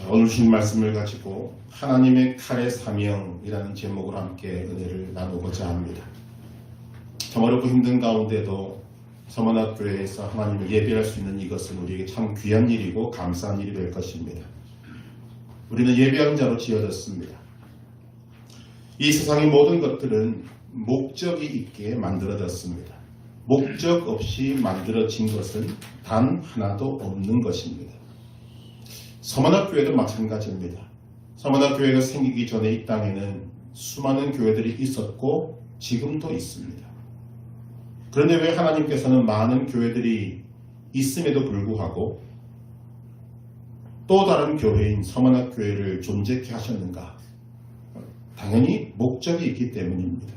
오늘 주신 말씀을 가지고 하나님의 칼의 사명이라는 제목으로 함께 은혜를 나누고자 합니다. 참 어렵고 힘든 가운데도 서문학교에서 하나님을 예배할 수 있는 이것은 우리에게 참 귀한 일이고 감사한 일이 될 것입니다. 우리는 예배하는 자로 지어졌습니다. 이 세상의 모든 것들은 목적이 있게 만들어졌습니다. 목적 없이 만들어진 것은 단 하나도 없는 것입니다. 서문학교회도 마찬가지입니다. 서문학교회가 생기기 전에 이 땅에는 수많은 교회들이 있었고 지금도 있습니다. 그런데 왜 하나님께서는 많은 교회들이 있음에도 불구하고 또 다른 교회인 서문학교회를 존재케 하셨는가? 당연히 목적이 있기 때문입니다.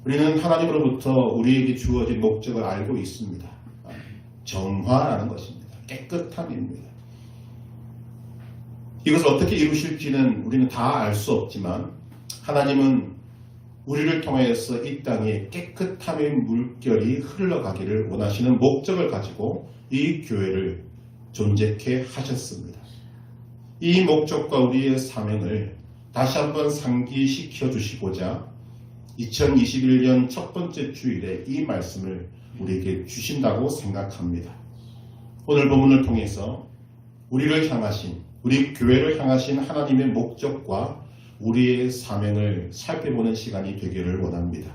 우리는 하나님으로부터 우리에게 주어진 목적을 알고 있습니다. 정화라는 것입니다. 깨끗함입니다. 이것을 어떻게 이루실지는 우리는 다 알 수 없지만 하나님은 우리를 통해서 이 땅에 깨끗함의 물결이 흘러가기를 원하시는 목적을 가지고 이 교회를 존재케 하셨습니다. 이 목적과 우리의 사명을 다시 한번 상기시켜 주시고자 2021년 첫 번째 주일에 이 말씀을 우리에게 주신다고 생각합니다. 오늘 본문을 통해서 우리를 향하신, 우리 교회를 향하신 하나님의 목적과 우리의 사명을 살펴보는 시간이 되기를 원합니다.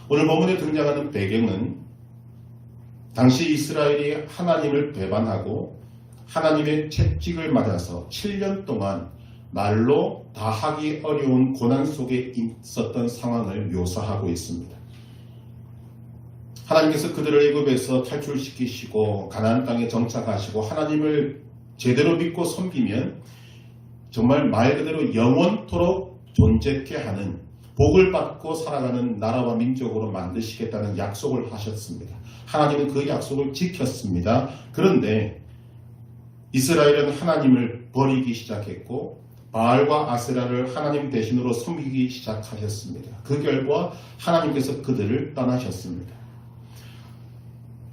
오늘 본문에 등장하는 배경은 당시 이스라엘이 하나님을 배반하고 하나님의 채찍을 맞아서 7년 동안 말로 다 하기 어려운 고난 속에 있었던 상황을 묘사하고 있습니다. 하나님께서 그들을 애굽에서 탈출시키시고 가나안 땅에 정착하시고 하나님을 제대로 믿고 섬기면 정말 말 그대로 영원토록 존재케 하는 복을 받고 살아가는 나라와 민족으로 만드시겠다는 약속을 하셨습니다. 하나님은 그 약속을 지켰습니다. 그런데 이스라엘은 하나님을 버리기 시작했고 바알과 아세라를 하나님 대신으로 섬기기 시작하셨습니다. 그 결과 하나님께서 그들을 떠나셨습니다.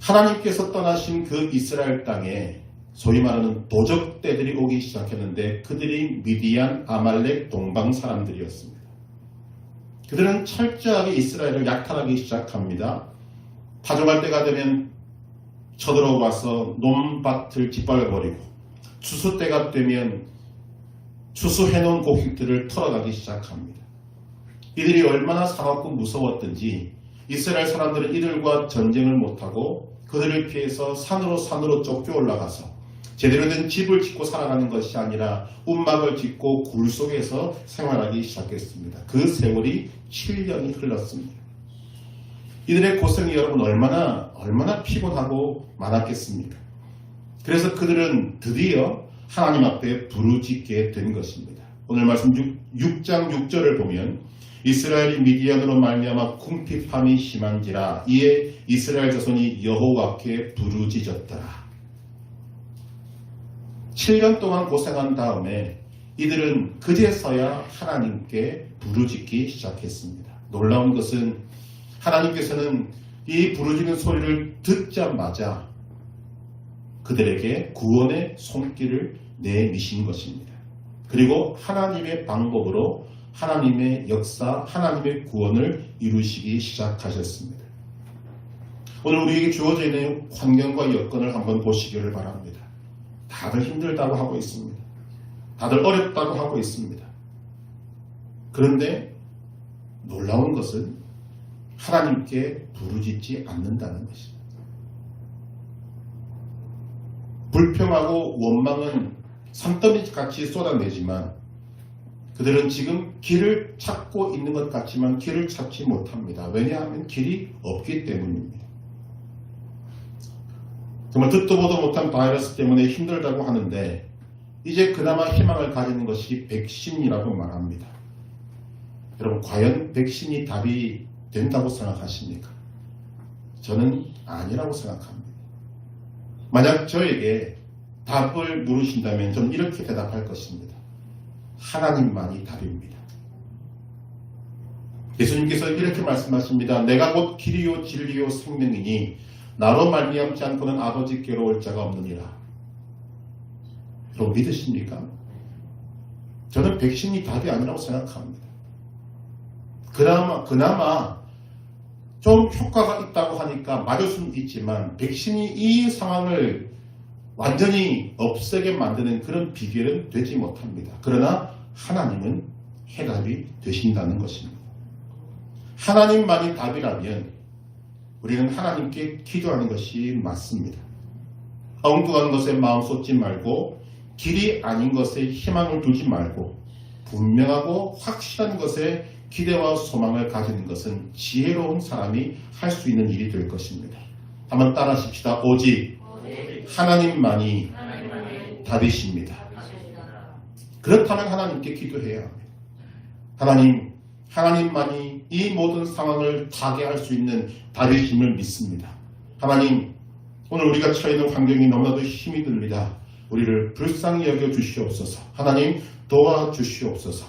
하나님께서 떠나신 그 이스라엘 땅에 소위 말하는 도적떼들이 오기 시작했는데 그들이 미디안, 아말렉, 동방 사람들이었습니다. 그들은 철저하게 이스라엘을 약탈하기 시작합니다. 파종할 때가 되면 쳐들어와서 논밭을 짓밟아버리고 추수 때가 되면 추수해놓은 곡식들을 털어가기 시작합니다. 이들이 얼마나 사납고 무서웠던지 이스라엘 사람들은 이들과 전쟁을 못하고 그들을 피해서 산으로 쫓겨 올라가서 제대로 된 집을 짓고 살아가는 것이 아니라 움막을 짓고 굴 속에서 생활하기 시작했습니다. 그 세월이 7년이 흘렀습니다. 이들의 고생이 여러분 얼마나 피곤하고 많았겠습니까? 그래서 그들은 드디어 하나님 앞에 부르짖게 된 것입니다. 오늘 말씀 6장 6절을 보면 이스라엘이 미디안으로 말미암아 궁핍함이 심한지라 이에 이스라엘 자손이 여호와께 부르짖었더라. 7년 동안 고생한 다음에 이들은 그제서야 하나님께 부르짖기 시작했습니다. 놀라운 것은 하나님께서는 이 부르짖는 소리를 듣자마자 그들에게 구원의 손길을 내미신 것입니다. 그리고 하나님의 방법으로 하나님의 역사, 하나님의 구원을 이루시기 시작하셨습니다. 오늘 우리에게 주어져 있는 환경과 여건을 한번 보시기를 바랍니다. 다들 힘들다고 하고 있습니다. 다들 어렵다고 하고 있습니다. 그런데 놀라운 것은 하나님께 부르짖지 않는다는 것입니다. 불평하고 원망은 산더미같이 쏟아내지만 그들은 지금 길을 찾고 있는 것 같지만 길을 찾지 못합니다. 왜냐하면 길이 없기 때문입니다. 정말 듣도 보도 못한 바이러스 때문에 힘들다고 하는데 이제 그나마 희망을 가지는 것이 백신이라고 말합니다. 여러분 과연 백신이 답이 된다고 생각하십니까? 저는 아니라고 생각합니다. 만약 저에게 답을 물으신다면 저는 이렇게 대답할 것입니다. 하나님만이 답입니다. 예수님께서 이렇게 말씀하십니다. 내가 곧 길이요 진리요 생명이니 나로 말미암지 않고는 아버지께로 올 자가 없느니라. 여러분 믿으십니까? 저는 백신이 답이 아니라고 생각합니다. 그나마 좀 효과가 있다고 하니까 맞을 수는 있지만 백신이 이 상황을 완전히 없애게 만드는 그런 비결은 되지 못합니다. 그러나 하나님은 해답이 되신다는 것입니다. 하나님만이 답이라면 우리는 하나님께 기도하는 것이 맞습니다. 엉뚱한 것에 마음 쏟지 말고 길이 아닌 것에 희망을 두지 말고 분명하고 확실한 것에 기대와 소망을 가지는 것은 지혜로운 사람이 할 수 있는 일이 될 것입니다. 한번 따라하십시다. 오직 하나님만이 답이십니다. 그렇다면 하나님께 기도해야 합니다. 하나님만이 이 모든 상황을 타개할 수 있는 답이심을 믿습니다. 하나님, 오늘 우리가 처해 있는 환경이 너무나도 힘이 듭니다. 우리를 불쌍히 여겨 주시옵소서. 하나님 도와주시옵소서.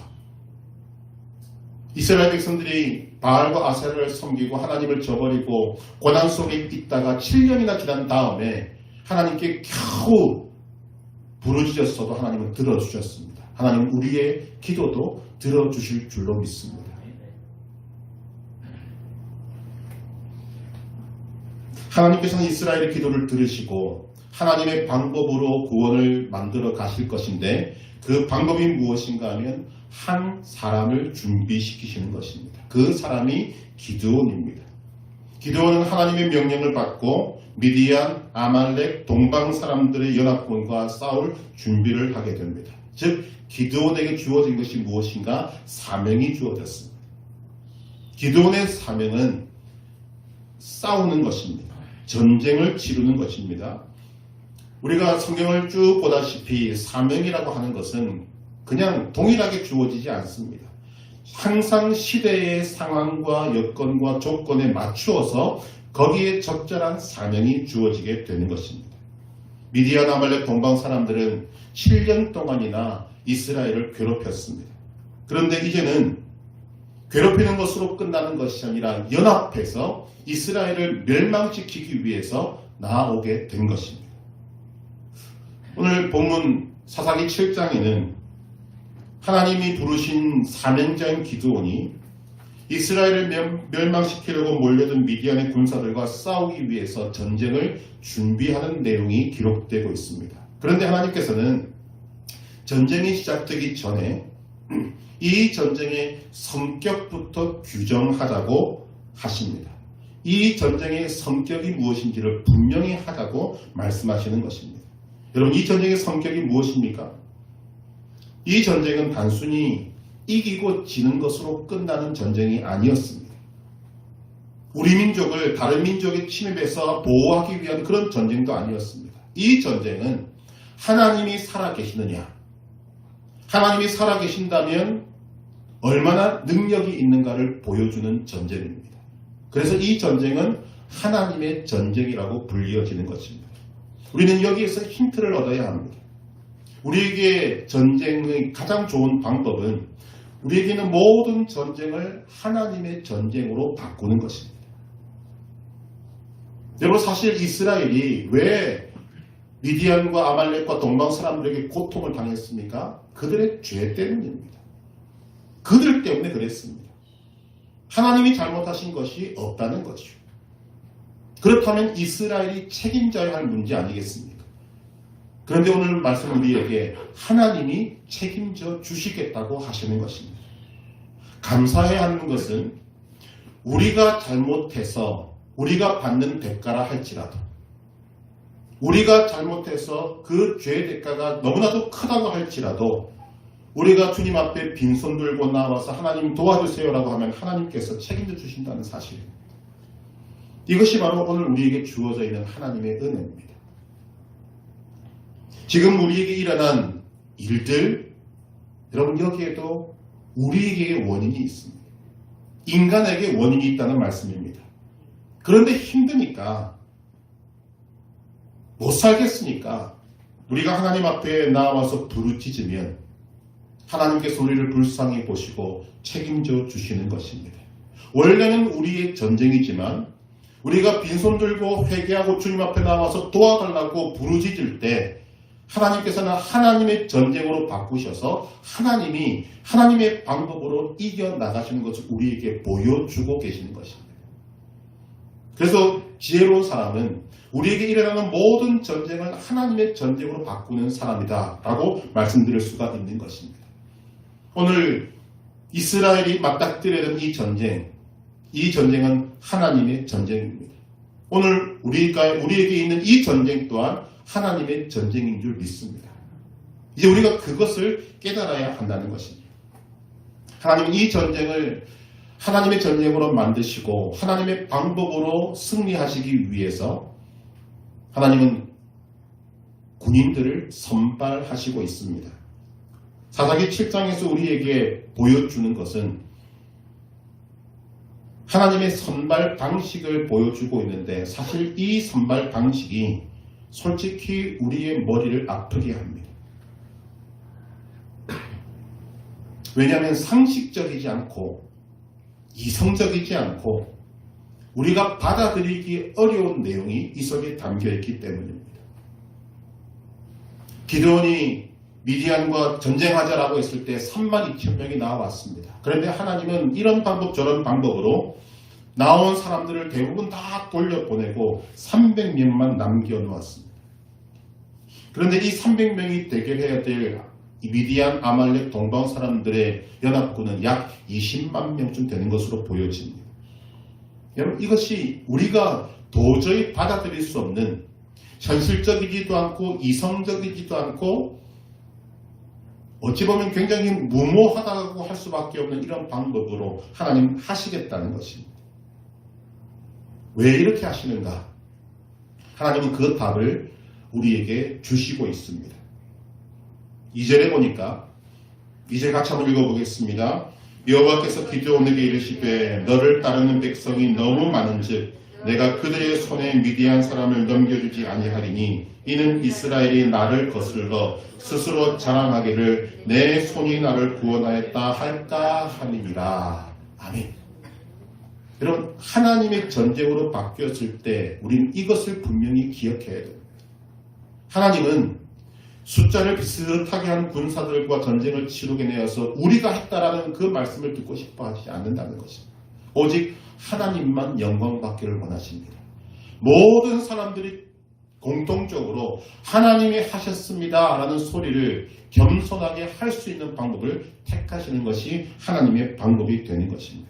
이스라엘 백성들이 바알과 아세라를 섬기고 하나님을 저버리고 고난 속에 있다가 7년이나 지난 다음에 하나님께 겨우 부르짖었어도 하나님은 들어주셨습니다. 하나님 우리의 기도도 들어주실 줄로 믿습니다. 하나님께서는 이스라엘의 기도를 들으시고 하나님의 방법으로 구원을 만들어 가실 것인데 그 방법이 무엇인가 하면 한 사람을 준비시키시는 것입니다. 그 사람이 기드온입니다. 기드온은 하나님의 명령을 받고 미디안, 아말렉, 동방 사람들의 연합군과 싸울 준비를 하게 됩니다. 즉 기드온에게 주어진 것이 무엇인가? 사명이 주어졌습니다. 기드온의 사명은 싸우는 것입니다. 전쟁을 치르는 것입니다. 우리가 성경을 쭉 보다시피 사명이라고 하는 것은 그냥 동일하게 주어지지 않습니다. 항상 시대의 상황과 여건과 조건에 맞추어서 거기에 적절한 사명이 주어지게 되는 것입니다. 미디안, 아말렉, 동방 사람들은 7년 동안이나 이스라엘을 괴롭혔습니다. 그런데 이제는 괴롭히는 것으로 끝나는 것이 아니라 연합해서 이스라엘을 멸망시키기 위해서 나아오게 된 것입니다. 오늘 본문 사사기 7장에는 하나님이 부르신 사명자인 기드온이 이스라엘을 멸망시키려고 몰려든 미디안의 군사들과 싸우기 위해서 전쟁을 준비하는 내용이 기록되고 있습니다. 그런데 하나님께서는 전쟁이 시작되기 전에 이 전쟁의 성격부터 규정하자고 하십니다. 이 전쟁의 성격이 무엇인지를 분명히 하자고 말씀하시는 것입니다. 여러분, 이 전쟁의 성격이 무엇입니까? 이 전쟁은 단순히 이기고 지는 것으로 끝나는 전쟁이 아니었습니다. 우리 민족을 다른 민족의 침입에서 보호하기 위한 그런 전쟁도 아니었습니다. 이 전쟁은 하나님이 살아계시느냐, 하나님이 살아계신다면 얼마나 능력이 있는가를 보여주는 전쟁입니다. 그래서 이 전쟁은 하나님의 전쟁이라고 불리어지는 것입니다. 우리는 여기에서 힌트를 얻어야 합니다. 우리에게 전쟁의 가장 좋은 방법은 우리에게는 모든 전쟁을 하나님의 전쟁으로 바꾸는 것입니다. 여러분, 사실 이스라엘이 왜 미디안과 아말렉과 동방 사람들에게 고통을 당했습니까? 그들의 죄 때문입니다. 그들 때문에 그랬습니다. 하나님이 잘못하신 것이 없다는 것이죠. 그렇다면 이스라엘이 책임져야 할 문제 아니겠습니까? 그런데 오늘 말씀 우리에게 하나님이 책임져 주시겠다고 하시는 것입니다. 감사해야 하는 것은 우리가 잘못해서 우리가 받는 대가라 할지라도, 우리가 잘못해서 그 죄의 대가가 너무나도 크다고 할지라도 우리가 주님 앞에 빈손 들고 나와서 하나님 도와주세요라고 하면 하나님께서 책임져 주신다는 사실입니다. 이것이 바로 오늘 우리에게 주어져 있는 하나님의 은혜입니다. 지금 우리에게 일어난 일들, 여러분 여기에도 우리에게 원인이 있습니다. 인간에게 원인이 있다는 말씀입니다. 그런데 힘드니까, 못 살겠으니까 우리가 하나님 앞에 나와서 부르짖으면 하나님께서 우리를 불쌍히 보시고 책임져 주시는 것입니다. 원래는 우리의 전쟁이지만 우리가 빈손 들고 회개하고 주님 앞에 나와서 도와달라고 부르짖을 때 하나님께서는 하나님의 전쟁으로 바꾸셔서 하나님이 하나님의 방법으로 이겨나가시는 것을 우리에게 보여주고 계시는 것입니다. 그래서 지혜로운 사람은 우리에게 일어나는 모든 전쟁을 하나님의 전쟁으로 바꾸는 사람이다 라고 말씀드릴 수가 있는 것입니다. 오늘 이스라엘이 맞닥뜨려야 되는 이 전쟁은 하나님의 전쟁입니다. 오늘 우리에게 있는 이 전쟁 또한 하나님의 전쟁인 줄 믿습니다. 이제 우리가 그것을 깨달아야 한다는 것입니다. 하나님은 이 전쟁을 하나님의 전쟁으로 만드시고 하나님의 방법으로 승리하시기 위해서 하나님은 군인들을 선발하시고 있습니다. 사사기 7장에서 우리에게 보여주는 것은 하나님의 선발 방식을 보여주고 있는데 사실 이 선발 방식이 솔직히 우리의 머리를 아프게 합니다. 왜냐하면 상식적이지 않고 이성적이지 않고 우리가 받아들이기 어려운 내용이 이 속에 담겨있기 때문입니다. 기드온이 미디안과 전쟁하자라고 했을 때 32,000명이 나왔습니다. 그런데 하나님은 이런 방법 저런 방법으로 나온 사람들을 대부분 다 돌려보내고 300명만 남겨놓았습니다. 그런데 이 300명이 대결해야 될 미디안, 아말렉, 동방 사람들의 연합군은 약 20만 명쯤 되는 것으로 보여집니다. 여러분, 이것이 우리가 도저히 받아들일 수 없는 현실적이지도 않고 이성적이지도 않고 어찌 보면 굉장히 무모하다고 할 수밖에 없는 이런 방법으로 하나님 하시겠다는 것입니다. 왜 이렇게 하시는가? 하나님은 그 답을 우리에게 주시고 있습니다. 2절에 보니까 2절 같이 한번 읽어보겠습니다. 여호와께서 기드온에게 이르시되 너를 따르는 백성이 너무 많은즉 내가 그들의 손에 미디안 사람을 넘겨주지 아니하리니 이는 이스라엘이 나를 거슬러 스스로 자랑하기를 내 손이 나를 구원하였다 할까 함이니라. 아멘. 여러분, 하나님의 전쟁으로 바뀌었을 때 우리는 이것을 분명히 기억해야 됩니다. 하나님은 숫자를 비슷하게 한 군사들과 전쟁을 치르게 내어서 우리가 했다라는 그 말씀을 듣고 싶어 하지 않는다는 것입니다. 오직 하나님만 영광받기를 원하십니다. 모든 사람들이 공통적으로 하나님이 하셨습니다 라는 소리를 겸손하게 할 수 있는 방법을 택하시는 것이 하나님의 방법이 되는 것입니다.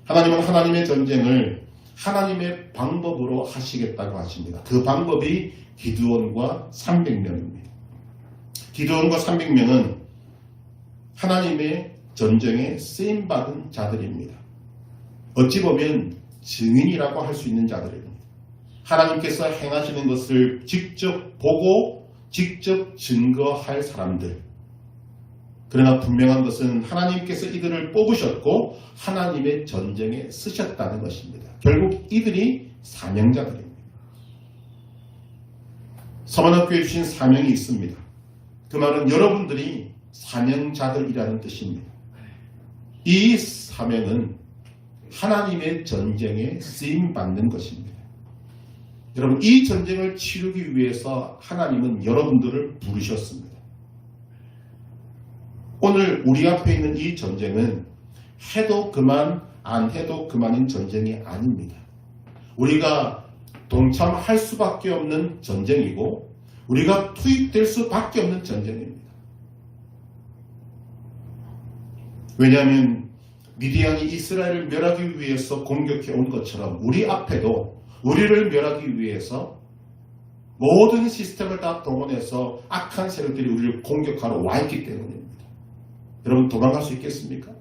하나님은 하나님의 전쟁을 하나님의 방법으로 하시겠다고 하십니다. 그 방법이 기드온과 300명입니다. 기드온과 300명은 하나님의 전쟁에 쓰임받은 자들입니다. 어찌 보면 증인이라고 할 수 있는 자들입니다. 하나님께서 행하시는 것을 직접 보고 직접 증거할 사람들. 그러나 분명한 것은 하나님께서 이들을 뽑으셨고 하나님의 전쟁에 쓰셨다는 것입니다. 결국 이들이 사명자들입니다. 서만학교에 주신 사명이 있습니다. 그 말은 여러분들이 사명자들이라는 뜻입니다. 이 사명은 하나님의 전쟁에 쓰임받는 것입니다. 여러분, 이 전쟁을 치르기 위해서 하나님은 여러분들을 부르셨습니다. 오늘 우리 앞에 있는 이 전쟁은 해도 그만 안 해도 그만인 전쟁이 아닙니다. 우리가 동참할 수밖에 없는 전쟁이고 우리가 투입될 수밖에 없는 전쟁입니다. 왜냐하면 미디안이 이스라엘을 멸하기 위해서 공격해 온 것처럼 우리 앞에도 우리를 멸하기 위해서 모든 시스템을 다 동원해서 악한 세력들이 우리를 공격하러 와 있기 때문입니다. 여러분, 도망갈 수 있겠습니까?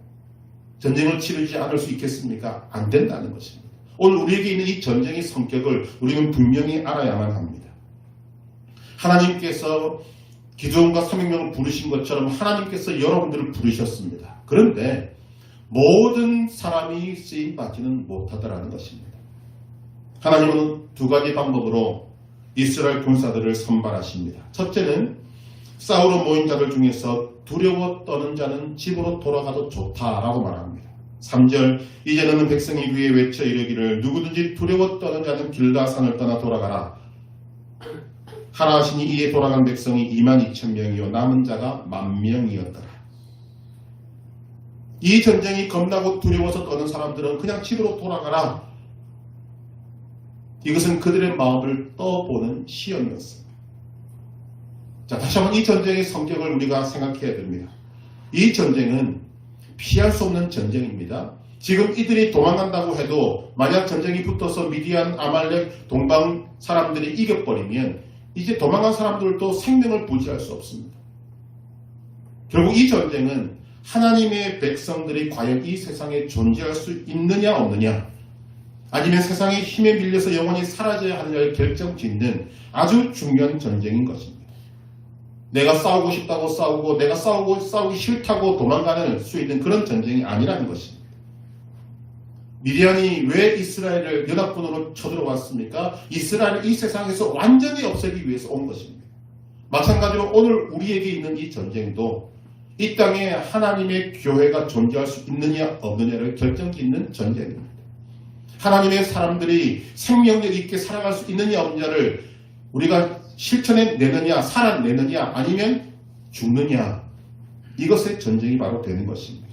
전쟁을 치르지 않을 수 있겠습니까? 안 된다는 것입니다. 오늘 우리에게 있는 이 전쟁의 성격을 우리는 분명히 알아야만 합니다. 하나님께서 기드온과 300명을 부르신 것처럼 하나님께서 여러분들을 부르셨습니다. 그런데 모든 사람이 쓰임받지는 못하더라는 것입니다. 하나님은 두 가지 방법으로 이스라엘 군사들을 선발하십니다. 첫째는 싸우러 모인 자들 중에서 두려워 떠는 자는 집으로 돌아가도 좋다라고 말합니다. 3절 이제 너는 백성이 위에 외쳐 이르기를 누구든지 두려워 떠는 자는 길라산을 떠나 돌아가라. 하나 하시니 이에 돌아간 백성이 22,000명이요 남은 자가 10,000명이었더라. 이 전쟁이 겁나고 두려워서 떠는 사람들은 그냥 집으로 돌아가라. 이것은 그들의 마음을 떠보는 시험이었습니다. 자, 다시 한번 이 전쟁의 성격을 우리가 생각해야 됩니다. 이 전쟁은 피할 수 없는 전쟁입니다. 지금 이들이 도망간다고 해도 만약 전쟁이 붙어서 미디안, 아말렉, 동방 사람들이 이겨버리면 이제 도망간 사람들도 생명을 부지할 수 없습니다. 결국 이 전쟁은 하나님의 백성들이 과연 이 세상에 존재할 수 있느냐 없느냐, 아니면 세상의 힘에 밀려서 영원히 사라져야 하느냐를 결정짓는 아주 중요한 전쟁인 것입니다. 내가 싸우고 싶다고 싸우고 내가 싸우기 싫다고 도망가는 수 있는 그런 전쟁이 아니라는 것입니다. 미디안이 왜 이스라엘을 연합군으로 쳐들어왔습니까? 이스라엘을 이 세상에서 완전히 없애기 위해서 온 것입니다. 마찬가지로 오늘 우리에게 있는 이 전쟁도 이 땅에 하나님의 교회가 존재할 수 있느냐 없느냐를 결정짓는 전쟁입니다. 하나님의 사람들이 생명력 있게 살아갈 수 있느냐 없느냐를 우리가 실천해내느냐, 살아내느냐, 아니면 죽느냐, 이것의 전쟁이 바로 되는 것입니다.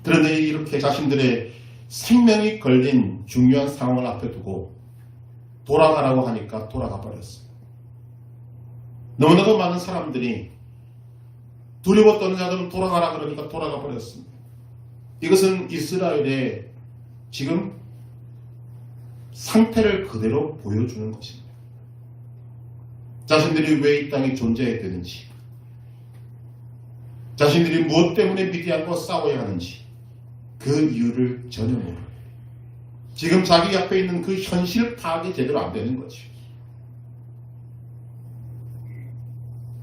그런데 이렇게 자신들의 생명이 걸린 중요한 상황을 앞에 두고 돌아가라고 하니까 돌아가 버렸어요. 너무나도 많은 사람들이 두려워 떠는 자들은 돌아가라 그러니까 돌아가 버렸습니다. 이것은 이스라엘의 지금 상태를 그대로 보여주는 것입니다. 자신들이 왜 이 땅에 존재해야 되는지, 자신들이 무엇 때문에 미디안과 싸워야 하는지 그 이유를 전혀 모릅니다. 지금 자기 앞에 있는 그 현실 파악이 제대로 안 되는 거죠.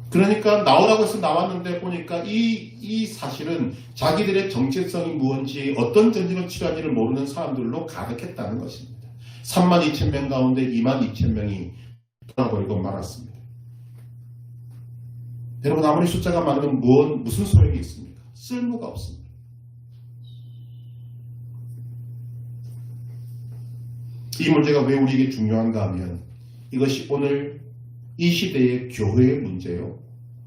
그러니까 나오라고 해서 나왔는데 보니까 이 사실은 자기들의 정체성이 무엇인지, 어떤 전쟁을 치러야지를 모르는 사람들로 가득했다는 것입니다. 32,000명 가운데 22,000명이 돌아버리고 말았습니다. 여러분, 아무리 숫자가 많으면 무슨 소용이 있습니까? 쓸모가 없습니다. 이 문제가 왜 우리에게 중요한가 하면 이것이 오늘 이 시대의 교회의 문제요,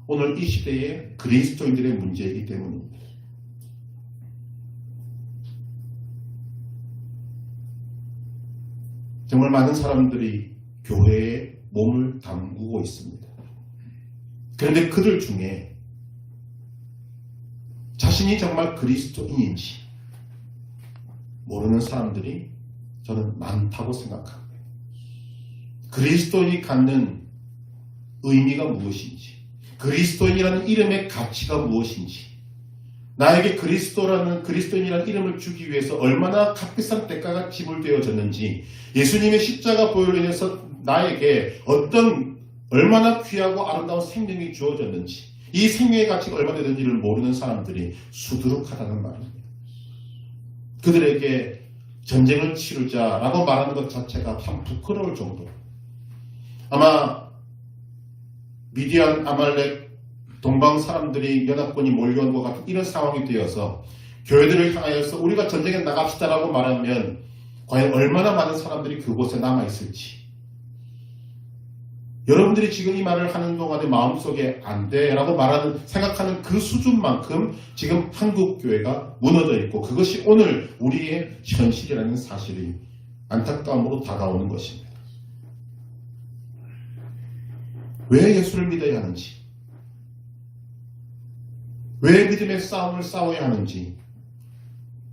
오늘 이 시대의 그리스도인들의 문제이기 때문입니다. 정말 많은 사람들이 교회에 몸을 담그고 있습니다. 그런데 그들 중에 자신이 정말 그리스도인인지 모르는 사람들이 저는 많다고 생각합니다. 그리스도인이 갖는 의미가 무엇인지, 그리스도인이라는 이름의 가치가 무엇인지, 나에게 그리스도인이라는 이름을 주기 위해서 얼마나 값비싼 대가가 지불되어졌는지, 예수님의 십자가 보혈로 인해서 나에게 얼마나 귀하고 아름다운 생명이 주어졌는지, 이 생명의 가치가 얼마나 되는지를 모르는 사람들이 수두룩하다는 말입니다. 그들에게 전쟁을 치르자라고 말하는 것 자체가 참 부끄러울 정도로, 아마 미디안, 아말렉, 동방 사람들이 연합군이 몰려온 것 같은 이런 상황이 되어서 교회들을 향하여서 우리가 전쟁에 나갑시다라고 말하면 과연 얼마나 많은 사람들이 그곳에 남아있을지, 여러분들이 지금 이 말을 하는 동안에 마음속에 안 돼라고 생각하는 그 수준만큼 지금 한국 교회가 무너져 있고, 그것이 오늘 우리의 현실이라는 사실이 안타까움으로 다가오는 것입니다. 왜 예수를 믿어야 하는지, 왜 믿음의 싸움을 싸워야 하는지,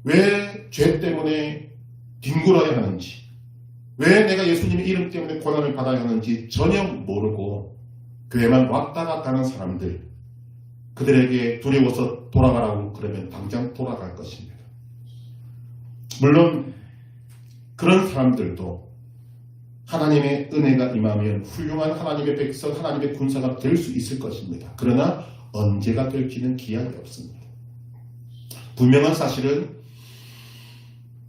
왜 죄 때문에 뒹굴어야 하는지, 왜 내가 예수님의 이름 때문에 고난을 받아야 하는지 전혀 모르고 교회만 왔다 갔다 하는 사람들, 그들에게 두려워서 돌아가라고 그러면 당장 돌아갈 것입니다. 물론 그런 사람들도 하나님의 은혜가 임하면 훌륭한 하나님의 백성, 하나님의 군사가 될 수 있을 것입니다. 그러나 언제가 될지는 기약이 없습니다. 분명한 사실은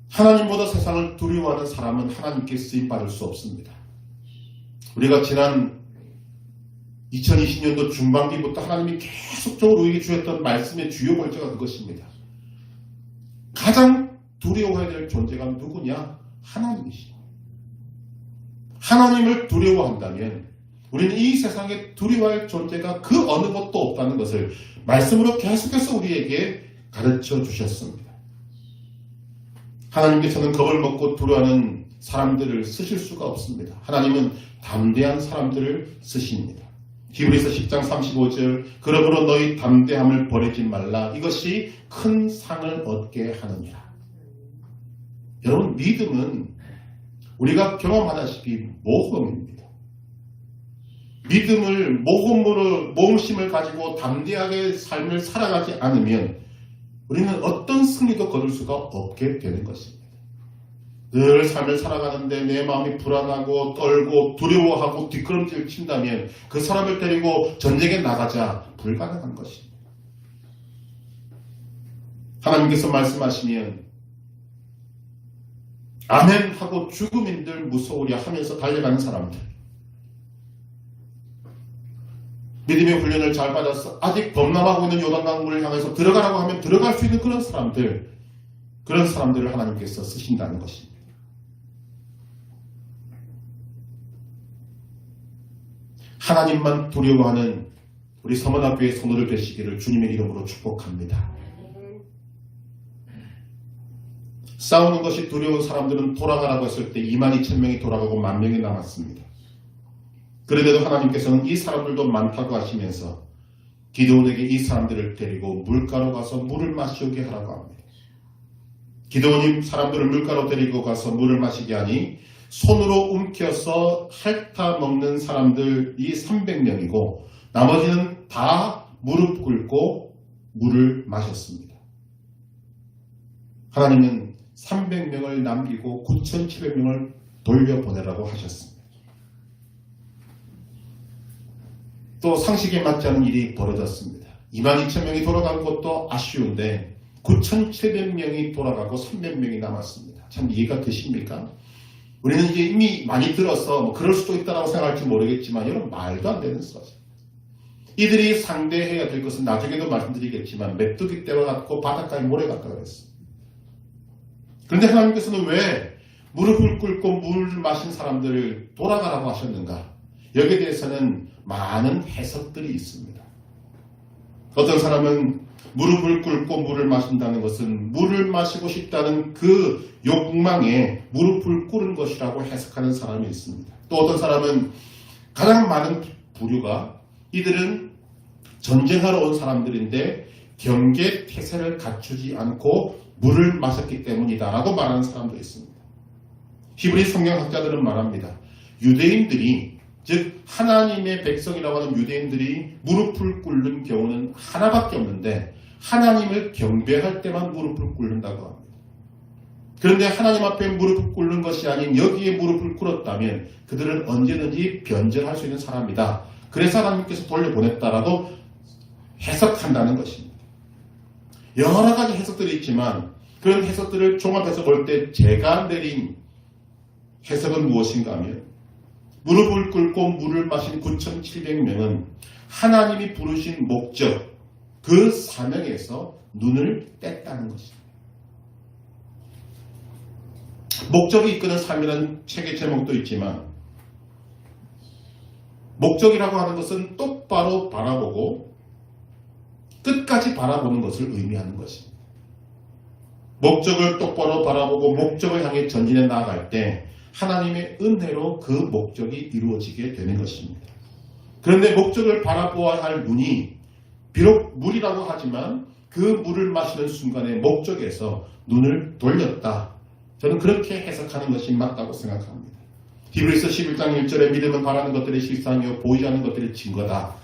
하나님보다 세상을 두려워하는 사람은 하나님께 쓰임받을 수 없습니다. 우리가 지난 2020년도 중반기부터 하나님이 계속적으로 우리에게 주셨던 말씀의 주요 골자가 그것입니다. 가장 두려워해야 될 존재가 누구냐? 하나님이시죠. 하나님을 두려워한다면 우리는 이 세상에 두려워할 존재가 그 어느 것도 없다는 것을 말씀으로 계속해서 우리에게 가르쳐 주셨습니다. 하나님께서는 겁을 먹고 두려워하는 사람들을 쓰실 수가 없습니다. 하나님은 담대한 사람들을 쓰십니다. 히브리서 10장 35절 그러므로 너희 담대함을 버리지 말라 이것이 큰 상을 얻게 하느니라. 여러분 믿음은 우리가 경험하다시피 모험입니다. 믿음을 모험심을 가지고 담대하게 삶을 살아가지 않으면 우리는 어떤 승리도 거둘 수가 없게 되는 것입니다. 늘 삶을 살아가는데 내 마음이 불안하고 떨고 두려워하고 뒷걸음질 친다면 그 사람을 데리고 전쟁에 나가자 불가능한 것입니다. 하나님께서 말씀하시면 아멘 하고 죽음인들 무서우랴 하면서 달려가는 사람들, 믿음의 훈련을 잘 받아서 아직 범람하고 있는 요단강물을 향해서 들어가라고 하면 들어갈 수 있는 그런 사람들을 하나님께서 쓰신다는 것입니다. 하나님만 두려워하는 우리 서문학교의 성도들 되시기를 주님의 이름으로 축복합니다. 싸우는 것이 두려운 사람들은 돌아가라고 했을 때 22,000명이 돌아가고 10,000명이 남았습니다. 그런데도 하나님께서는 이 사람들도 많다고 하시면서 기드온에게 이 사람들을 데리고 물가로 가서 물을 마시게 하라고 합니다. 기드온이 사람들을 물가로 데리고 가서 물을 마시게 하니 손으로 움켜서 핥아 먹는 사람들이 300명이고 나머지는 다 무릎 꿇고 물을 마셨습니다. 하나님은 300명을 남기고 9,700명을 돌려보내라고 하셨습니다. 또 상식에 맞지 않은 일이 벌어졌습니다. 22,000명이 돌아간 것도 아쉬운데 9,700명이 돌아가고 300명이 남았습니다. 참 이해가 되십니까? 우리는 이제 이미 많이 들어서 그럴 수도 있다고 생각할지 모르겠지만 여러분 말도 안 되는 소리. 이들이 상대해야 될 것은 나중에도 말씀드리겠지만 메뚜기 떼와 같고 바닷가에 모래 같다 그랬어요. 그런데 하나님께서는 왜 무릎을 꿇고 물을 마신 사람들을 돌아가라고 하셨는가? 여기에 대해서는 많은 해석들이 있습니다. 어떤 사람은 무릎을 꿇고 물을 마신다는 것은 물을 마시고 싶다는 그 욕망에 무릎을 꿇은 것이라고 해석하는 사람이 있습니다. 또 어떤 사람은 가장 많은 부류가 이들은 전쟁하러 온 사람들인데 경계 태세를 갖추지 않고 물을 마셨기 때문이다라고 말하는 사람도 있습니다. 히브리 성경학자들은 말합니다. 유대인들이 즉 하나님의 백성이라고 하는 유대인들이 무릎을 꿇는 경우는 하나밖에 없는데 하나님을 경배할 때만 무릎을 꿇는다고 합니다. 그런데 하나님 앞에 무릎을 꿇는 것이 아닌 여기에 무릎을 꿇었다면 그들은 언제든지 변절할 수 있는 사람이다. 그래서 하나님께서 돌려보냈다라고 해석한다는 것입니다. 여러 가지 해석들이 있지만 그런 해석들을 종합해서 볼 때 제가 내린 해석은 무엇인가 하면 무릎을 꿇고 물을 마신 9,700명은 하나님이 부르신 목적, 그 사명에서 눈을 뗐다는 것입니다. 목적이 이끄는 삶이라는 책의 제목도 있지만 목적이라고 하는 것은 똑바로 바라보고 끝까지 바라보는 것을 의미하는 것입니다. 목적을 똑바로 바라보고 목적을 향해 전진해 나아갈 때 하나님의 은혜로 그 목적이 이루어지게 되는 것입니다. 그런데 목적을 바라보아야 할 눈이 비록 물이라고 하지만 그 물을 마시는 순간에 목적에서 눈을 돌렸다. 저는 그렇게 해석하는 것이 맞다고 생각합니다. 히브리서 11장 1절에 믿음은 바라는 것들의 실상이요 보이지 않는 것들의 증거다.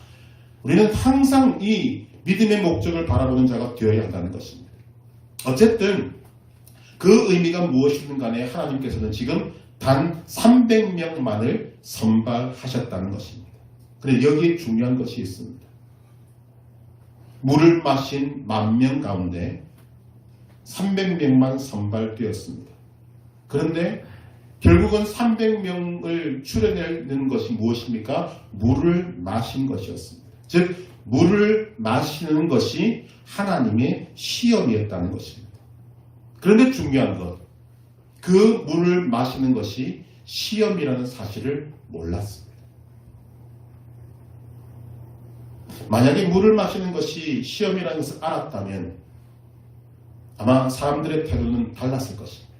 우리는 항상 이 믿음의 목적을 바라보는 자가 되어야 한다는 것입니다. 어쨌든 그 의미가 무엇이든 간에 하나님께서는 지금 단 300명만을 선발하셨다는 것입니다. 그런데 여기에 중요한 것이 있습니다. 물을 마신 10,000명 가운데 300명만 선발되었습니다. 그런데 결국은 300명을 추려내는 것이 무엇입니까? 물을 마신 것이었습니다. 즉 물을 마시는 것이 하나님의 시험이었다는 것입니다. 그런데 중요한 것, 그 물을 마시는 것이 시험이라는 사실을 몰랐습니다. 만약에 물을 마시는 것이 시험이라는 것을 알았다면 아마 사람들의 태도는 달랐을 것입니다.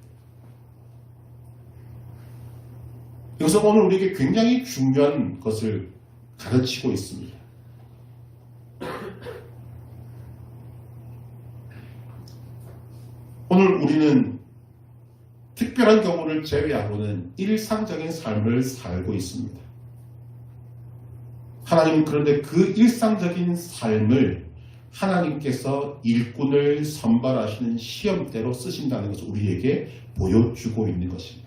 이것은 오늘 우리에게 굉장히 중요한 것을 가르치고 있습니다. 오늘 우리는 특별한 경우를 제외하고는 일상적인 삶을 살고 있습니다. 하나님은 그런데 그 일상적인 삶을 하나님께서 일꾼을 선발하시는 시험대로 쓰신다는 것을 우리에게 보여주고 있는 것입니다.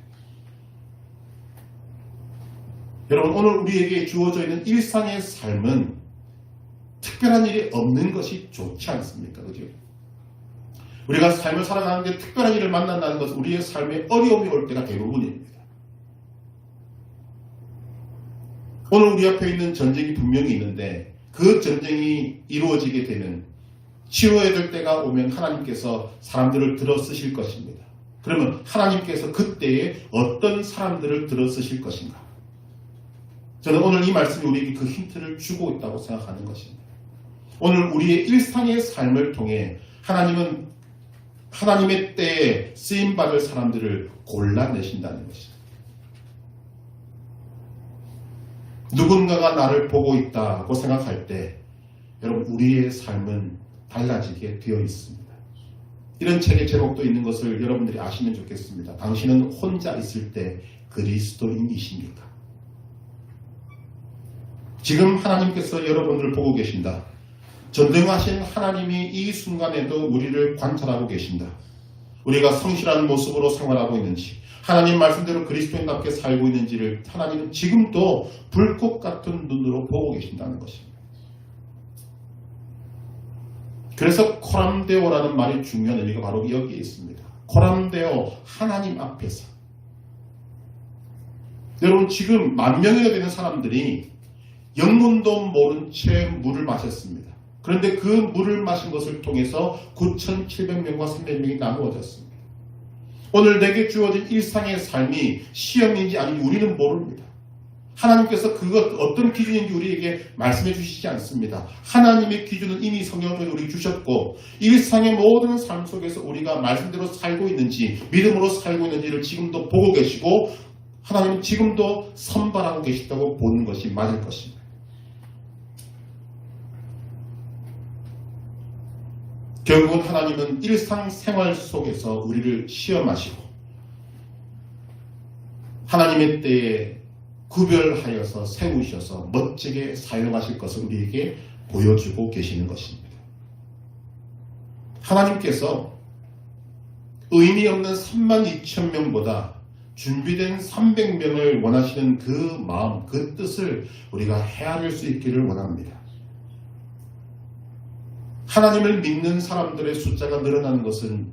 여러분, 오늘 우리에게 주어져 있는 일상의 삶은 특별한 일이 없는 것이 좋지 않습니까? 그죠? 우리가 삶을 살아가는데 특별한 일을 만난다는 것은 우리의 삶에 어려움이 올 때가 대부분입니다. 오늘 우리 앞에 있는 전쟁이 분명히 있는데 그 전쟁이 이루어지게 되면 치러야 될 때가 오면 하나님께서 사람들을 들어 쓰실 것입니다. 그러면 하나님께서 그때에 어떤 사람들을 들어 쓰실 것인가? 저는 오늘 이 말씀이 우리에게 그 힌트를 주고 있다고 생각하는 것입니다. 오늘 우리의 일상의 삶을 통해 하나님은 하나님의 때에 쓰임받을 사람들을 골라내신다는 것입니다. 누군가가 나를 보고 있다고 생각할 때 여러분 우리의 삶은 달라지게 되어 있습니다. 이런 책의 제목도 있는 것을 여러분들이 아시면 좋겠습니다. 당신은 혼자 있을 때 그리스도인이십니까? 지금 하나님께서 여러분을 보고 계신다. 전능하신 하나님이 이 순간에도 우리를 관찰하고 계신다. 우리가 성실한 모습으로 생활하고 있는지, 하나님 말씀대로 그리스도인답게 살고 있는지를 하나님은 지금도 불꽃 같은 눈으로 보고 계신다는 것입니다. 그래서 코람데오라는 말이 중요한 의미가 바로 여기에 있습니다. 코람데오, 하나님 앞에서. 여러분 지금 10,000명이나 되는 사람들이 영문도 모른 채 물을 마셨습니다. 그런데 그 물을 마신 것을 통해서 9,700명과 300명이 나누어졌습니다. 오늘 내게 주어진 일상의 삶이 시험인지 아닌지 우리는 모릅니다. 하나님께서 그것 어떤 기준인지 우리에게 말씀해 주시지 않습니다. 하나님의 기준은 이미 성경을 통해 우리에게 주셨고 일상의 모든 삶 속에서 우리가 말씀대로 살고 있는지 믿음으로 살고 있는지를 지금도 보고 계시고 하나님은 지금도 선발하고 계시다고 보는 것이 맞을 것입니다. 결국은 하나님은 일상생활 속에서 우리를 시험하시고 하나님의 때에 구별하여서 세우셔서 멋지게 사용하실 것을 우리에게 보여주고 계시는 것입니다. 하나님께서 의미 없는 32,000명보다 준비된 300명을 원하시는 그 마음, 그 뜻을 우리가 헤아릴 수 있기를 원합니다. 하나님을 믿는 사람들의 숫자가 늘어나는 것은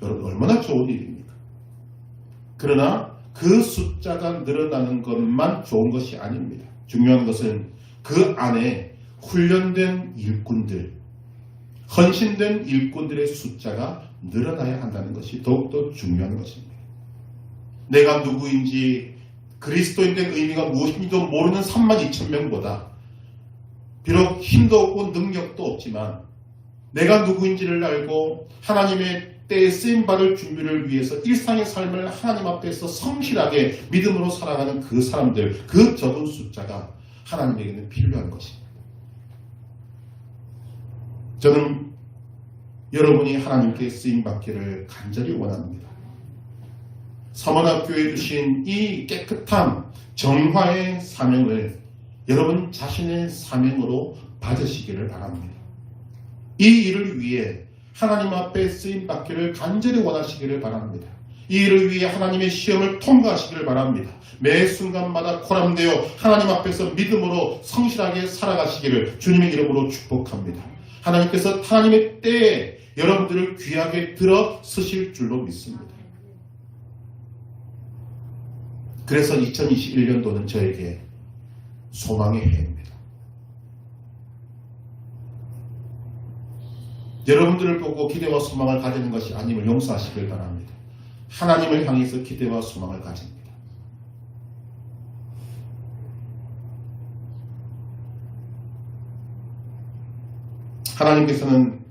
여러분 얼마나 좋은 일입니까? 그러나 그 숫자가 늘어나는 것만 좋은 것이 아닙니다. 중요한 것은 그 안에 훈련된 일꾼들, 헌신된 일꾼들의 숫자가 늘어나야 한다는 것이 더욱더 중요한 것입니다. 내가 누구인지 그리스도인 된 의미가 무엇인지도 모르는 32,000명보다 비록 힘도 없고 능력도 없지만 내가 누구인지를 알고 하나님의 때에 쓰임받을 준비를 위해서 일상의 삶을 하나님 앞에서 성실하게 믿음으로 살아가는 그 사람들, 그 적은 숫자가 하나님에게는 필요한 것입니다. 저는 여러분이 하나님께 쓰임받기를 간절히 원합니다. 서머나교회에 주신 이 깨끗한 정화의 사명을 여러분 자신의 사명으로 받으시기를 바랍니다. 이 일을 위해 하나님 앞에 쓰임받기를 간절히 원하시기를 바랍니다. 이 일을 위해 하나님의 시험을 통과하시기를 바랍니다. 매 순간마다 코람되어 하나님 앞에서 믿음으로 성실하게 살아가시기를 주님의 이름으로 축복합니다. 하나님께서 하나님의 때에 여러분들을 귀하게 들어 쓰실 줄로 믿습니다. 그래서 2021년도는 저에게 소망의 해입니다. 여러분들을 보고 기대와 소망을 가지는 것이 아님을 용서하시길 바랍니다. 하나님을 향해서 기대와 소망을 가집니다. 하나님께서는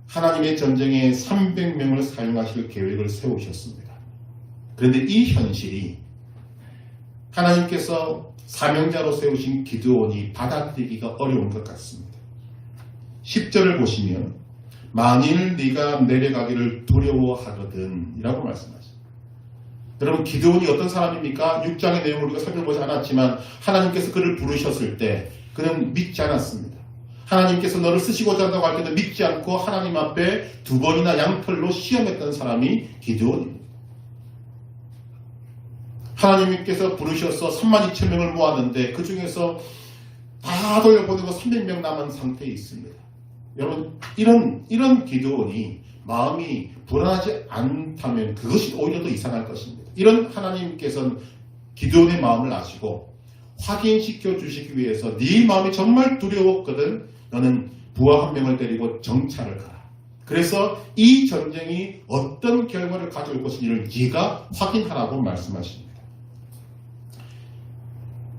하나님의 전쟁에 300명을 사용하실 계획을 세우셨습니다. 그런데 이 현실이 하나님께서 사명자로 세우신 기드온이 받아들이기가 어려운 것 같습니다. 10절을 보시면 만일 네가 내려가기를 두려워하거든 이라고 말씀하십니다. 여러분, 기드온이 어떤 사람입니까? 6장의 내용을 우리가 살펴보지 않았지만 하나님께서 그를 부르셨을 때 그는 믿지 않았습니다. 하나님께서 너를 쓰시고자 한다고 할 때는 믿지 않고 하나님 앞에 2번이나 양털로 시험했던 사람이 기드온입니다. 하나님께서 부르셔서 32,000명을 모았는데 그 중에서 다 돌려보내고 300명 남은 상태에 있습니다. 여러분, 이런 기드온이 마음이 불안하지 않다면 그것이 오히려 더 이상할 것입니다. 이런 하나님께서는 기드온의 마음을 아시고 확인시켜 주시기 위해서 네 마음이 정말 두려웠거든 너는 부하 1명을 데리고 정찰을 가라. 그래서 이 전쟁이 어떤 결과를 가져올 것인지를 네가 확인하라고 말씀하십니다.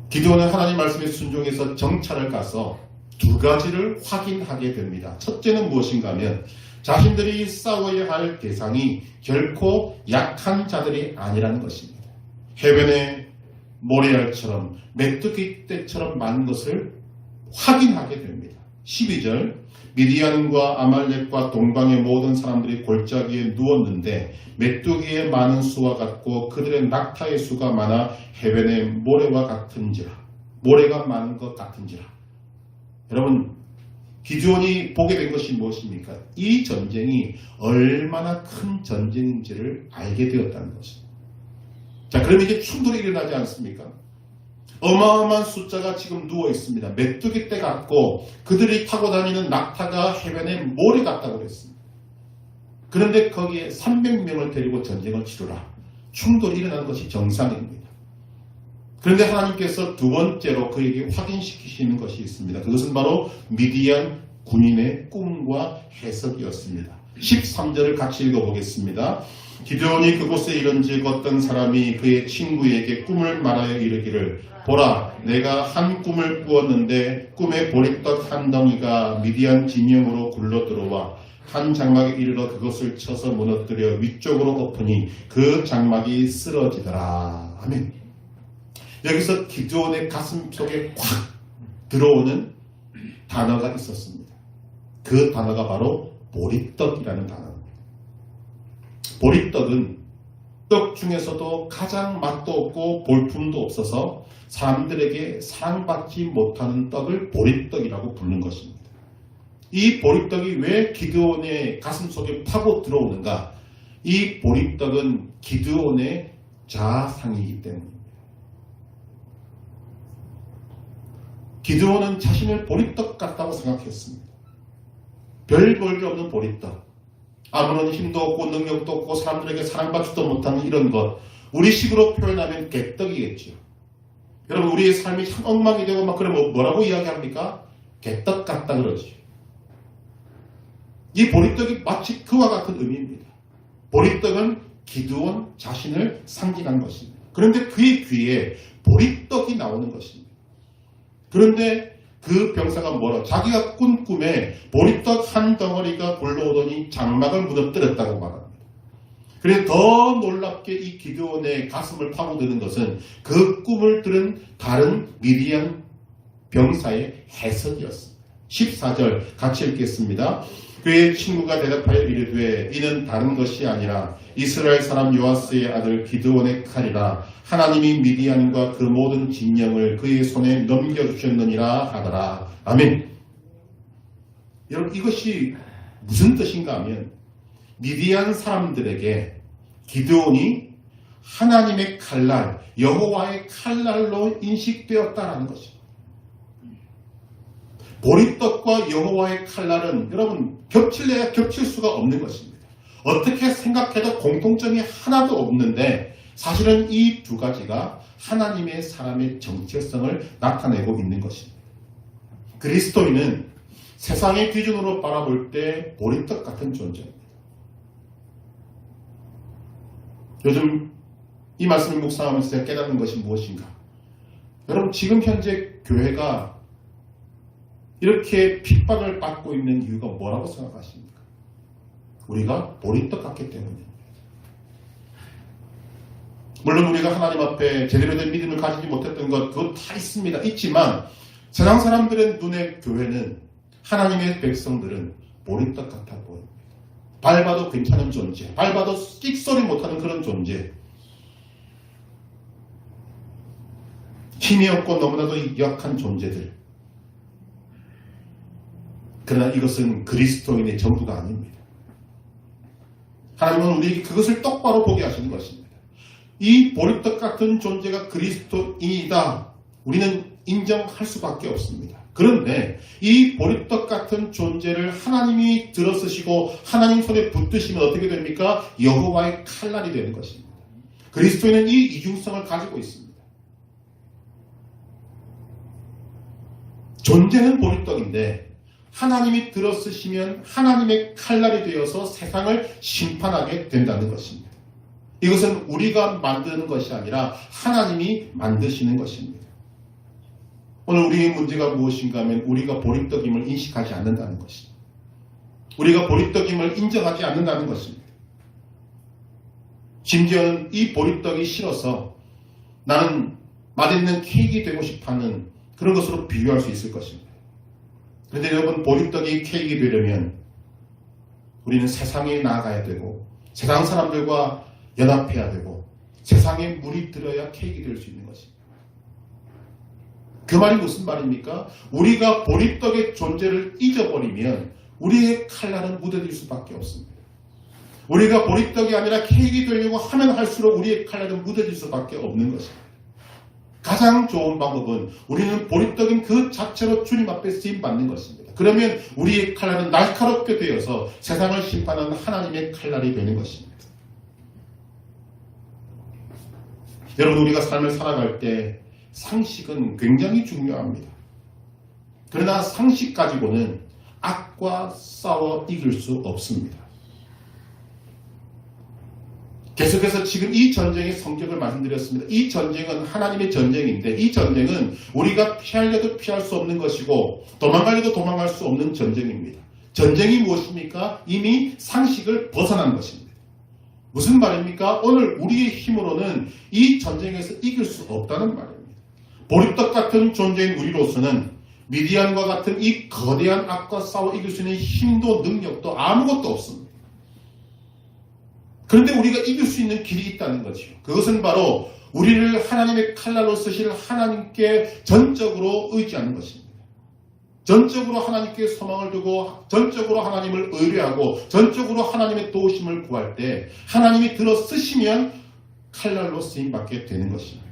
기드온은 하나님 말씀에 순종해서 정찰을 가서 2가지를 확인하게 됩니다. 첫째는 무엇인가 하면 자신들이 싸워야 할 대상이 결코 약한 자들이 아니라는 것입니다. 해변의 모래알처럼 메뚜기 떼처럼 많은 것을 확인하게 됩니다. 12절 미디안과 아말렉과 동방의 모든 사람들이 골짜기에 누웠는데 메뚜기의 많은 수와 같고 그들의 낙타의 수가 많아 해변의 모래와 같은지라. 모래가 많은 것 같은지라. 여러분, 기드온이 보게 된 것이 무엇입니까? 이 전쟁이 얼마나 큰 전쟁인지를 알게 되었다는 것입니다. 자, 그럼 이제 충돌이 일어나지 않습니까? 어마어마한 숫자가 지금 누워 있습니다. 메뚜기 떼 같고 그들이 타고 다니는 낙타가 해변에 모래 같다고 그랬습니다. 그런데 거기에 300명을 데리고 전쟁을 치르라. 충돌이 일어나는 것이 정상입니다. 그런데 하나님께서 2번째로 그에게 확인시키시는 것이 있습니다. 그것은 바로 미디안 군인의 꿈과 해석이었습니다. 13절을 같이 읽어보겠습니다. 기드온이 그곳에 이른즉 어떤 사람이 그의 친구에게 꿈을 말하여 이르기를 보라, 내가 한 꿈을 꾸었는데 꿈에 보리떡 한 덩이가 미디안 진영으로 굴러 들어와 한 장막에 이르러 그것을 쳐서 무너뜨려 위쪽으로 엎으니 그 장막이 쓰러지더라. 아멘. 여기서 기드온의 가슴 속에 콱 들어오는 단어가 있었습니다. 그 단어가 바로 보리떡이라는 단어입니다. 보리떡은 떡 중에서도 가장 맛도 없고 볼품도 없어서 사람들에게 사랑받지 못하는 떡을 보리떡이라고 부르는 것입니다. 이 보리떡이 왜 기드온의 가슴 속에 파고 들어오는가? 이 보리떡은 기드온의 자아상이기 때문입니다. 기드온은 자신을 보리떡 같다고 생각했습니다. 별 볼일 없는 보리떡. 아무런 힘도 없고 능력도 없고 사람들에게 사랑받지도 못하는 이런 것. 우리식으로 표현하면 개떡이겠죠. 여러분, 우리의 삶이 참 엉망이 되고 막 그러면 뭐라고 이야기합니까? 개떡 같다 그러죠. 이 보리떡이 마치 그와 같은 의미입니다. 보리떡은 기드온 자신을 상징한 것입니다. 그런데 그의 귀에 보리떡이 나오는 것입니다. 그런데 그 병사가 뭐라? 자기가 꾼 꿈에 보리떡 한 덩어리가 굴러오더니 장막을 무너뜨렸다고 말합니다. 그래서 더 놀랍게 이 기드온의 가슴을 파고드는 것은 그 꿈을 들은 다른 미디안 병사의 해석이었습니다. 14절 같이 읽겠습니다. 그의 친구가 대답하여 이르되 이는 다른 것이 아니라 이스라엘 사람 요아스의 아들 기드온의 칼이라. 하나님이 미디안과 그 모든 진영을 그의 손에 넘겨주셨느니라 하더라. 아멘. 여러분, 이것이 무슨 뜻인가 하면 미디안 사람들에게 기드온이 하나님의 칼날, 여호와의 칼날로 인식되었다는 것입니다. 보리떡과 여호와의 칼날은 여러분 겹칠래야 겹칠 수가 없는 것입니다. 어떻게 생각해도 공통점이 하나도 없는데 사실은 이 2가지가 하나님의 사람의 정체성을 나타내고 있는 것입니다. 그리스도인은 세상의 기준으로 바라볼 때 보리떡 같은 존재입니다. 요즘 이 말씀을 묵상하면서 제가 깨닫는 것이 무엇인가? 여러분, 지금 현재 교회가 이렇게 핍박을 받고 있는 이유가 뭐라고 생각하십니까? 우리가 보리떡 같기 때문입니다. 물론 우리가 하나님 앞에 제대로 된 믿음을 가지지 못했던 것 그거 다 있습니다. 있지만 세상 사람들의 눈에 교회는 하나님의 백성들은 보리떡 같아 보입니다. 밟아도 괜찮은 존재, 밟아도 끽소리 못하는 그런 존재, 힘이 없고 너무나도 약한 존재들. 그러나 이것은 그리스도인의 전부가 아닙니다. 하나님은 우리에게 그것을 똑바로 보게 하시는 것입니다. 이 보리떡 같은 존재가 그리스도인이다. 우리는 인정할 수밖에 없습니다. 그런데 이 보리떡 같은 존재를 하나님이 들어쓰시고 하나님 손에 붙드시면 어떻게 됩니까? 여호와의 칼날이 되는 것입니다. 그리스도인은 이 이중성을 가지고 있습니다. 존재는 보리떡인데 하나님이 들어쓰시면 하나님의 칼날이 되어서 세상을 심판하게 된다는 것입니다. 이것은 우리가 만드는 것이 아니라 하나님이 만드시는 것입니다. 오늘 우리의 문제가 무엇인가 하면 우리가 보리떡임을 인식하지 않는다는 것입니다. 우리가 보리떡임을 인정하지 않는다는 것입니다. 심지어는 이 보리떡이 싫어서 나는 맛있는 케이크 되고 싶어하는 그런 것으로 비유할 수 있을 것입니다. 그런데 여러분, 보리떡이 케이크 되려면 우리는 세상에 나아가야 되고 세상 사람들과 연합해야 되고 세상에 물이 들어야 케이크 될 수 있는 것입니다. 그 말이 무슨 말입니까? 우리가 보리떡의 존재를 잊어버리면 우리의 칼날은 무뎌질 수밖에 없습니다. 우리가 보리떡이 아니라 케이크 되려고 하면 할수록 우리의 칼날은 무뎌질 수밖에 없는 것입니다. 가장 좋은 방법은 우리는 보리떡인 그 자체로 주님 앞에 쓰임받는 것입니다. 그러면 우리의 칼날은 날카롭게 되어서 세상을 심판하는 하나님의 칼날이 되는 것입니다. 여러분, 우리가 삶을 살아갈 때 상식은 굉장히 중요합니다. 그러나 상식 가지고는 악과 싸워 이길 수 없습니다. 계속해서 지금 이 전쟁의 성격을 말씀드렸습니다. 이 전쟁은 하나님의 전쟁인데 이 전쟁은 우리가 피하려도 피할 수 없는 것이고 도망가려도 도망갈 수 없는 전쟁입니다. 전쟁이 무엇입니까? 이미 상식을 벗어난 것입니다. 무슨 말입니까? 오늘 우리의 힘으로는 이 전쟁에서 이길 수 없다는 말입니다. 보리떡 같은 존재인 우리로서는 미디안과 같은 이 거대한 악과 싸워 이길 수 있는 힘도 능력도 아무것도 없습니다. 그런데 우리가 이길 수 있는 길이 있다는 거죠. 그것은 바로 우리를 하나님의 칼날로 쓰실 하나님께 전적으로 의지하는 것입니다. 전적으로 하나님께 소망을 두고 전적으로 하나님을 의뢰하고 전적으로 하나님의 도우심을 구할 때 하나님이 들어 쓰시면 칼날로 쓰임받게 되는 것입니다.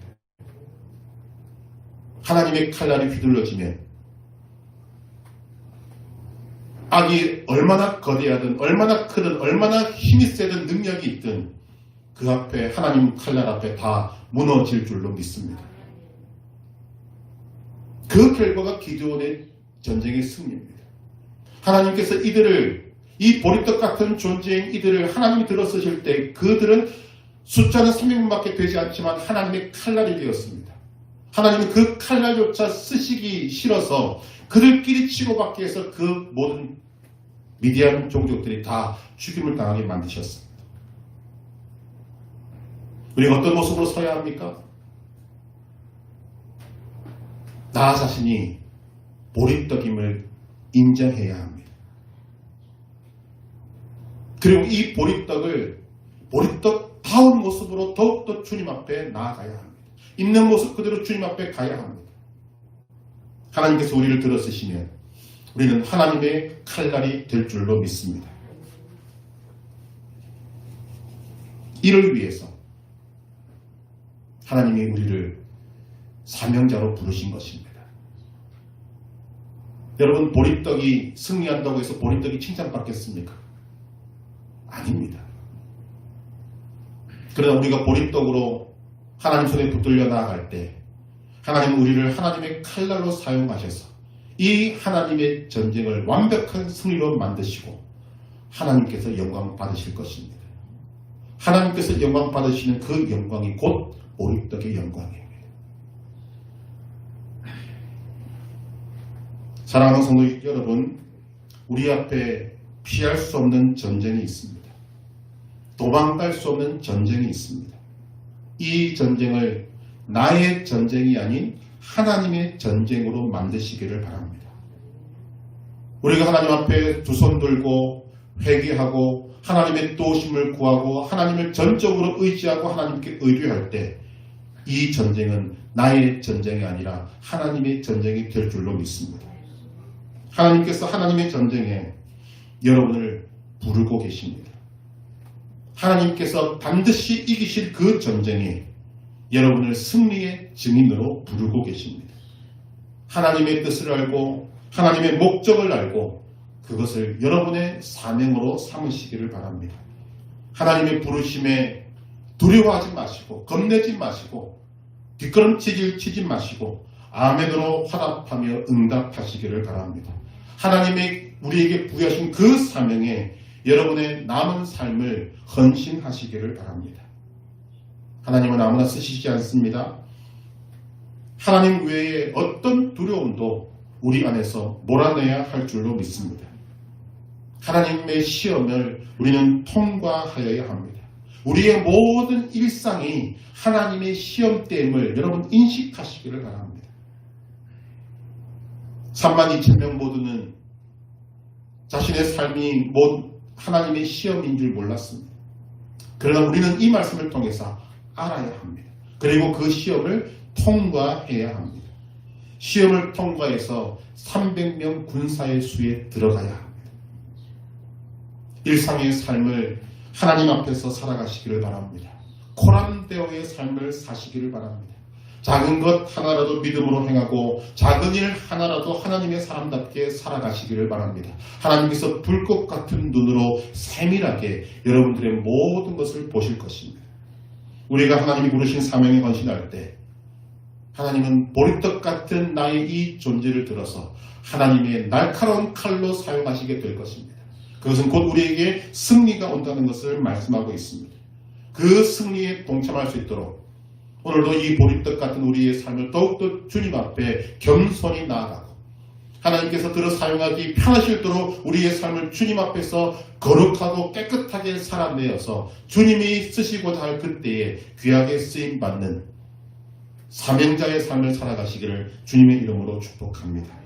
하나님의 칼날이 휘둘러지면 악이 얼마나 거대하든 얼마나 크든 얼마나 힘이 세든 능력이 있든 그 앞에 하나님 칼날 앞에 다 무너질 줄로 믿습니다. 그 결과가 기드온의 전쟁의 승리입니다. 하나님께서 이들을 이 보리떡 같은 존재인 이들을 하나님이 들어쓰실 때 그들은 숫자는 300명밖에 되지 않지만 하나님의 칼날이 되었습니다. 하나님은 그 칼날조차 쓰시기 싫어서 그들끼리 치고받기 위해서 그 모든 미디안 종족들이 다 죽임을 당하게 만드셨습니다. 우리가 어떤 모습으로 서야 합니까? 나 자신이 보리떡임을 인정해야 합니다. 그리고 이 보리떡을 보리떡다운 모습으로 더욱더 주님 앞에 나아가야 합니다. 있는 모습 그대로 주님 앞에 가야 합니다. 하나님께서 우리를 들어쓰시면 우리는 하나님의 칼날이 될 줄로 믿습니다. 이를 위해서 하나님이 우리를 사명자로 부르신 것입니다. 여러분, 보리떡이 승리한다고 해서 보리떡이 칭찬받겠습니까? 아닙니다. 그러나 우리가 보리떡으로 하나님 손에 붙들려 나아갈 때 하나님은 우리를 하나님의 칼날로 사용하셔서 이 하나님의 전쟁을 완벽한 승리로 만드시고 하나님께서 영광 받으실 것입니다. 하나님께서 영광 받으시는 그 영광이 곧 보리떡의 영광입니다. 사랑하는 성도 여러분, 우리 앞에 피할 수 없는 전쟁이 있습니다. 도망갈 수 없는 전쟁이 있습니다. 이 전쟁을 나의 전쟁이 아닌 하나님의 전쟁으로 만드시기를 바랍니다. 우리가 하나님 앞에 두 손 들고 회개하고 하나님의 도우심을 구하고 하나님을 전적으로 의지하고 하나님께 의뢰할 때 이 전쟁은 나의 전쟁이 아니라 하나님의 전쟁이 될 줄로 믿습니다. 하나님께서 하나님의 전쟁에 여러분을 부르고 계십니다. 하나님께서 반드시 이기실 그 전쟁에 여러분을 승리의 증인으로 부르고 계십니다. 하나님의 뜻을 알고 하나님의 목적을 알고 그것을 여러분의 사명으로 삼으시기를 바랍니다. 하나님의 부르심에 두려워하지 마시고 겁내지 마시고 뒷걸음치지 마시고 아멘으로 화답하며 응답하시기를 바랍니다. 하나님의 우리에게 부여하신 그 사명에 여러분의 남은 삶을 헌신하시기를 바랍니다. 하나님은 아무나 쓰시지 않습니다. 하나님 외에 어떤 두려움도 우리 안에서 몰아내야 할 줄로 믿습니다. 하나님의 시험을 우리는 통과하여야 합니다. 우리의 모든 일상이 하나님의 시험됨을 여러분 인식하시기를 바랍니다. 32,000명 모두는 자신의 삶이 하나님의 시험인 줄 몰랐습니다. 그러나 우리는 이 말씀을 통해서 알아야 합니다. 그리고 그 시험을 통과해야 합니다. 시험을 통과해서 300명 군사의 수에 들어가야 합니다. 일상의 삶을 하나님 앞에서 살아가시기를 바랍니다. 코람데오의 삶을 사시기를 바랍니다. 작은 것 하나라도 믿음으로 행하고 작은 일 하나라도 하나님의 사람답게 살아가시기를 바랍니다. 하나님께서 불꽃 같은 눈으로 세밀하게 여러분들의 모든 것을 보실 것입니다. 우리가 하나님이 부르신 사명에 헌신할 때 하나님은 보리떡 같은 나의 이 존재를 들어서 하나님의 날카로운 칼로 사용하시게 될 것입니다. 그것은 곧 우리에게 승리가 온다는 것을 말씀하고 있습니다. 그 승리에 동참할 수 있도록 오늘도 이 보리떡 같은 우리의 삶을 더욱더 주님 앞에 겸손히 나아가고 하나님께서 들어 사용하기 편하실도록 우리의 삶을 주님 앞에서 거룩하고 깨끗하게 살아내어서 주님이 쓰시고자 할 그때에 귀하게 쓰임받는 사명자의 삶을 살아가시기를 주님의 이름으로 축복합니다.